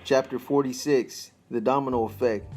Chapter 46, The Domino Effect.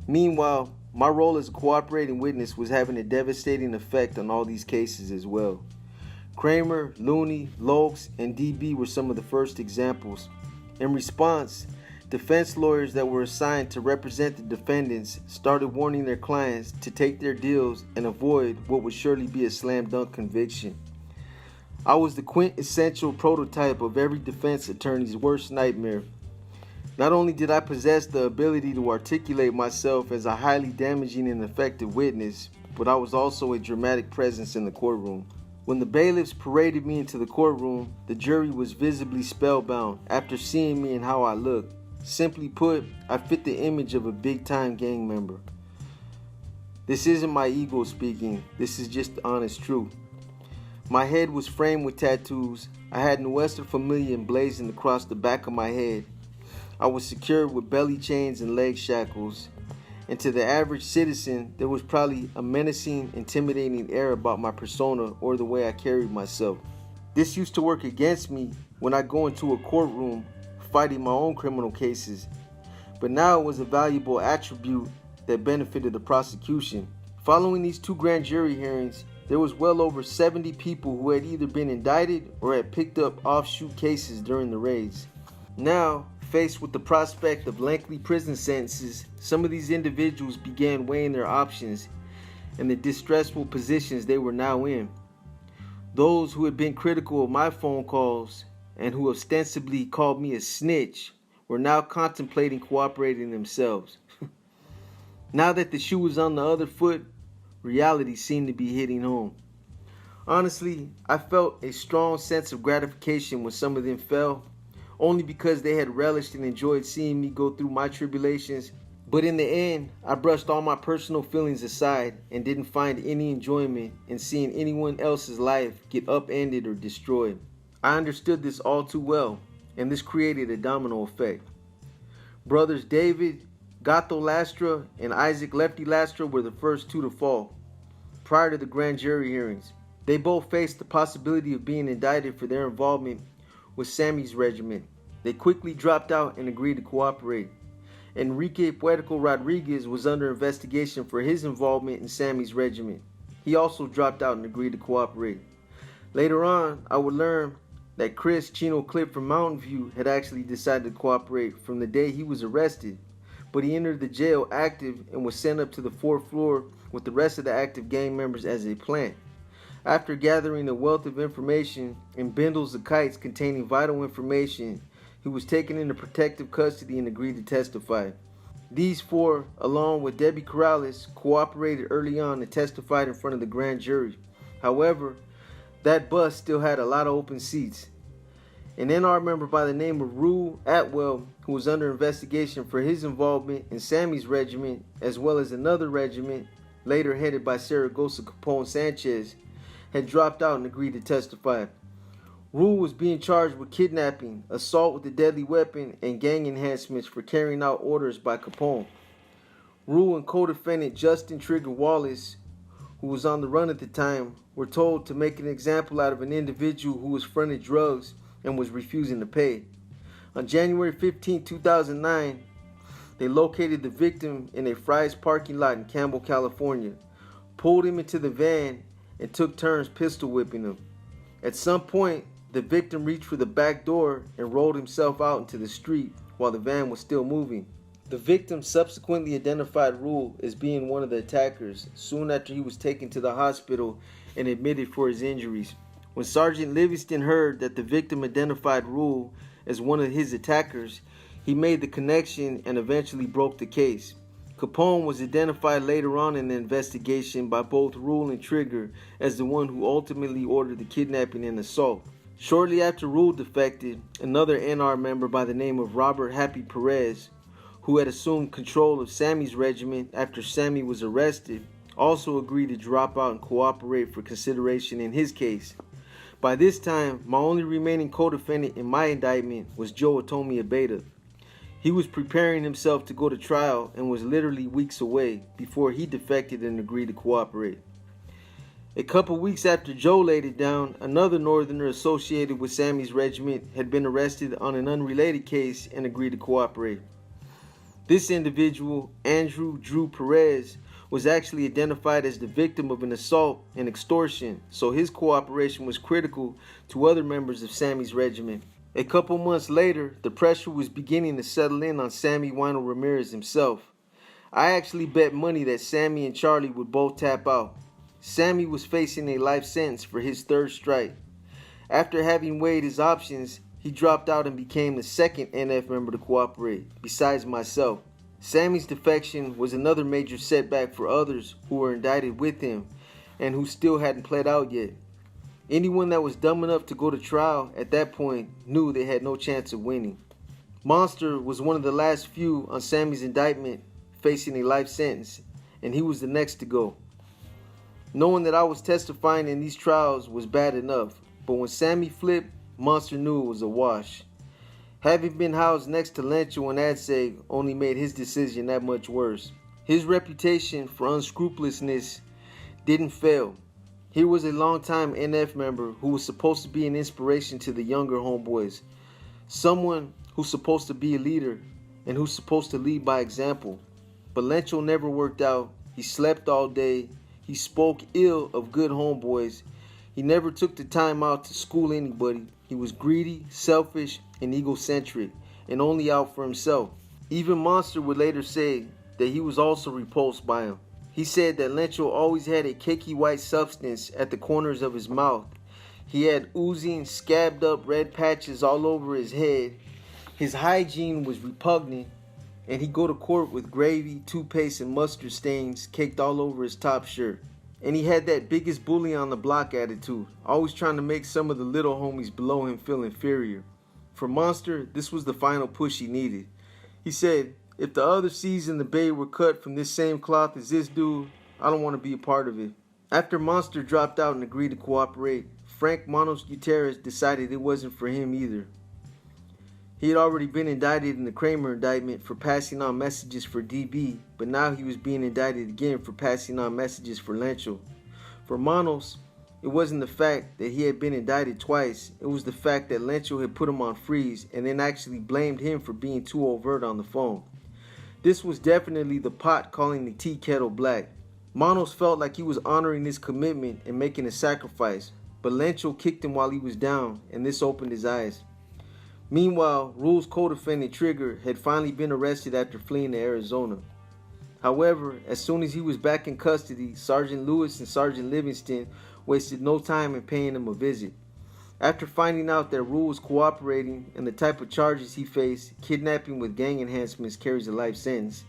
Meanwhile, my role as a cooperating witness was having a devastating effect on all these cases as well. Kramer, Looney, Lokes, and DB were some of the first examples. In response, defense lawyers that were assigned to represent the defendants started warning their clients to take their deals and avoid what would surely be a slam dunk conviction. I was the quintessential prototype of every defense attorney's worst nightmare. Not only did I possess the ability to articulate myself as a highly damaging and effective witness, but I was also a dramatic presence in the courtroom. When the bailiffs paraded me into the courtroom, the jury was visibly spellbound after seeing me and how I looked. Simply put, I fit the image of a big-time gang member. This isn't my ego speaking, this is just the honest truth. My head was framed with tattoos. I had Nuestra Familia emblazoned across the back of my head. I was secured with belly chains and leg shackles. And to the average citizen, there was probably a menacing, intimidating air about my persona or the way I carried myself. This used to work against me when I go into a courtroom fighting my own criminal cases. But now it was a valuable attribute that benefited the prosecution. Following these two grand jury hearings, there was well over 70 people who had either been indicted or had picked up offshoot cases during the raids. Now, faced with the prospect of lengthy prison sentences, some of these individuals began weighing their options and the distressful positions they were now in. Those who had been critical of my phone calls and who ostensibly called me a snitch were now contemplating cooperating themselves. Now that the shoe was on the other foot, reality seemed to be hitting home. Honestly, I felt a strong sense of gratification when some of them fell, only because they had relished and enjoyed seeing me go through my tribulations. But in the end, I brushed all my personal feelings aside and didn't find any enjoyment in seeing anyone else's life get upended or destroyed. I understood this all too well, and this created a domino effect. Brothers David, Gato Lastra, and Isaac Lefty Lastra were the first two to fall. Prior to the grand jury hearings, they both faced the possibility of being indicted for their involvement with Sammy's regiment. They quickly dropped out and agreed to cooperate. Enrique Puerco Rodriguez was under investigation for his involvement in Sammy's regiment. He also dropped out and agreed to cooperate. Later on, I would learn that Chris Chino Clip from Mountain View had actually decided to cooperate from the day he was arrested, but he entered the jail active and was sent up to the 4th floor with the rest of the active gang members as a plant. After gathering a wealth of information and bundles of kites containing vital information, he was taken into protective custody and agreed to testify. These four, along with Debbie Corrales, cooperated early on and testified in front of the grand jury. However, that bus still had a lot of open seats. An NR member by the name of Rue Atwell, who was under investigation for his involvement in Sammy's regiment, as well as another regiment, later headed by Saragosa Capone Sanchez, had dropped out and agreed to testify. Rule was being charged with kidnapping, assault with a deadly weapon, and gang enhancements for carrying out orders by Capone. Rule and co-defendant Justin Trigger Wallace, who was on the run at the time, were told to make an example out of an individual who was fronted drugs and was refusing to pay. On January 15, 2009, they located the victim in a Fry's parking lot in Campbell, California, pulled him into the van, and took turns pistol whipping him. At some point, the victim reached for the back door and rolled himself out into the street while the van was still moving. The victim subsequently identified Rule as being one of the attackers soon after he was taken to the hospital and admitted for his injuries. When Sergeant Livingston heard that the victim identified Rule as one of his attackers, he made the connection and eventually broke the case. Capone was identified later on in the investigation by both Rule and Trigger as the one who ultimately ordered the kidnapping and assault. Shortly after Rule defected, another NR member by the name of Robert Happy Perez, who had assumed control of Sammy's regiment after Sammy was arrested, also agreed to drop out and cooperate for consideration in his case. By this time, my only remaining co-defendant in my indictment was Joe Otomi Abeda. He was preparing himself to go to trial and was literally weeks away before he defected and agreed to cooperate. A couple weeks after Joe laid it down, another northerner associated with Sammy's regiment had been arrested on an unrelated case and agreed to cooperate. This individual, Andrew Drew Perez, was actually identified as the victim of an assault and extortion, so his cooperation was critical to other members of Sammy's regiment. A couple months later, the pressure was beginning to settle in on Sammy Wino Ramirez himself. I actually bet money that Sammy and Charlie would both tap out. Sammy was facing a life sentence for his third strike. After having weighed his options, he dropped out and became the second NF member to cooperate, besides myself. Sammy's defection was another major setback for others who were indicted with him and who still hadn't pled out yet. Anyone that was dumb enough to go to trial at that point knew they had no chance of winning. Monster was one of the last few on Sammy's indictment facing a life sentence, and he was the next to go. Knowing that I was testifying in these trials was bad enough, but when Sammy flipped, Monster knew it was a wash. Having been housed next to Lencho and Adseg only made his decision that much worse. His reputation for unscrupulousness didn't fail. Here was a longtime NF member who was supposed to be an inspiration to the younger homeboys. Someone who's supposed to be a leader and who's supposed to lead by example. But Lencho never worked out. He slept all day. He spoke ill of good homeboys. He never took the time out to school anybody. He was greedy, selfish, and egocentric, and only out for himself. Even Monster would later say that he was also repulsed by him. He said that Lencho always had a cakey white substance at the corners of his mouth. He had oozing, scabbed up red patches all over his head. His hygiene was repugnant, and he'd go to court with gravy, toothpaste, and mustard stains caked all over his top shirt. And he had that biggest bully on the block attitude, always trying to make some of the little homies below him feel inferior. For Monster, this was the final push he needed. He said, "If the other C's in the Bay were cut from this same cloth as this dude, I don't want to be a part of it." After Monster dropped out and agreed to cooperate, Frank Manos Gutierrez decided it wasn't for him either. He had already been indicted in the Kramer indictment for passing on messages for DB, but now he was being indicted again for passing on messages for Lencho. For Manos, it wasn't the fact that he had been indicted twice, it was the fact that Lencho had put him on freeze and then actually blamed him for being too overt on the phone. This was definitely the pot calling the tea kettle black. Manos felt like he was honoring his commitment and making a sacrifice, but Lencho kicked him while he was down, and this opened his eyes. Meanwhile, Rule's co-defendant Trigger had finally been arrested after fleeing to Arizona. However, as soon as he was back in custody, Sergeant Lewis and Sergeant Livingston wasted no time in paying him a visit. After finding out that Rule was cooperating and the type of charges he faced, kidnapping with gang enhancements carries a life sentence,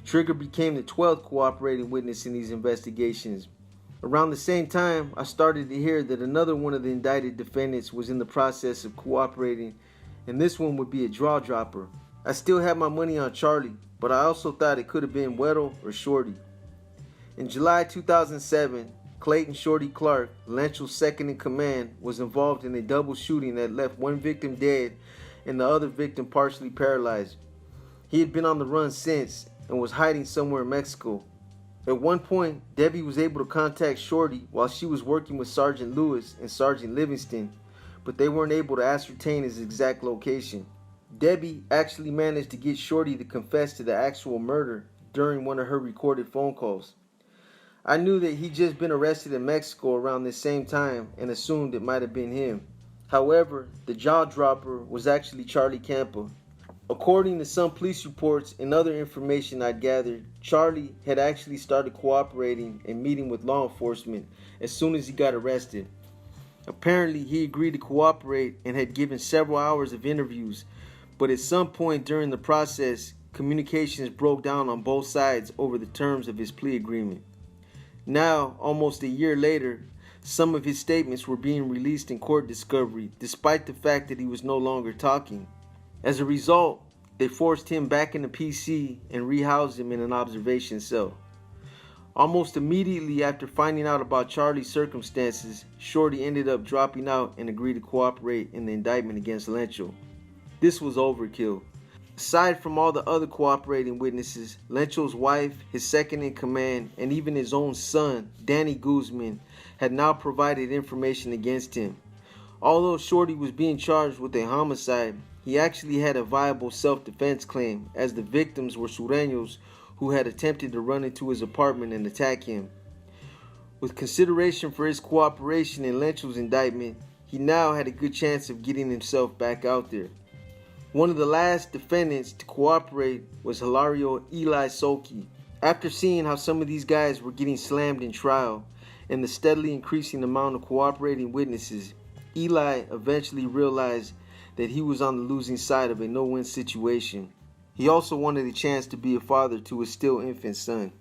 Trigger became the 12th cooperating witness in these investigations. Around the same time, I started to hear that another one of the indicted defendants was in the process of cooperating, and this one would be a draw dropper. I still had my money on Charlie, but I also thought it could have been Weddle or Shorty. In July 2007, Clayton Shorty Clark, Lencho's second in command, was involved in a double shooting that left one victim dead and the other victim partially paralyzed. He had been on the run since and was hiding somewhere in Mexico. At one point, Debbie was able to contact Shorty while she was working with Sergeant Lewis and Sergeant Livingston, but they weren't able to ascertain his exact location. Debbie actually managed to get Shorty to confess to the actual murder during one of her recorded phone calls. I knew that he'd just been arrested in Mexico around this same time and assumed it might have been him. However, the jaw dropper was actually Charlie Campa. According to some police reports and other information I'd gathered, Charlie had actually started cooperating and meeting with law enforcement as soon as he got arrested. Apparently, he agreed to cooperate and had given several hours of interviews, but at some point during the process, communications broke down on both sides over the terms of his plea agreement. Now, almost a year later, some of his statements were being released in court discovery, despite the fact that he was no longer talking. As a result, they forced him back into PC and rehoused him in an observation cell. Almost immediately after finding out about Charlie's circumstances, Shorty ended up dropping out and agreed to cooperate in the indictment against Lencho. This was overkill. Aside from all the other cooperating witnesses, Lencho's wife, his second in command, and even his own son, Danny Guzman, had now provided information against him. Although Shorty was being charged with a homicide, he actually had a viable self-defense claim, as the victims were sureños who had attempted to run into his apartment and attack him. With consideration for his cooperation in Lencho's indictment, he now had a good chance of getting himself back out there. One of the last defendants to cooperate was Hilario Eli Solki. After seeing how some of these guys were getting slammed in trial and the steadily increasing amount of cooperating witnesses, Eli eventually realized that he was on the losing side of a no-win situation. He also wanted a chance to be a father to his still infant son.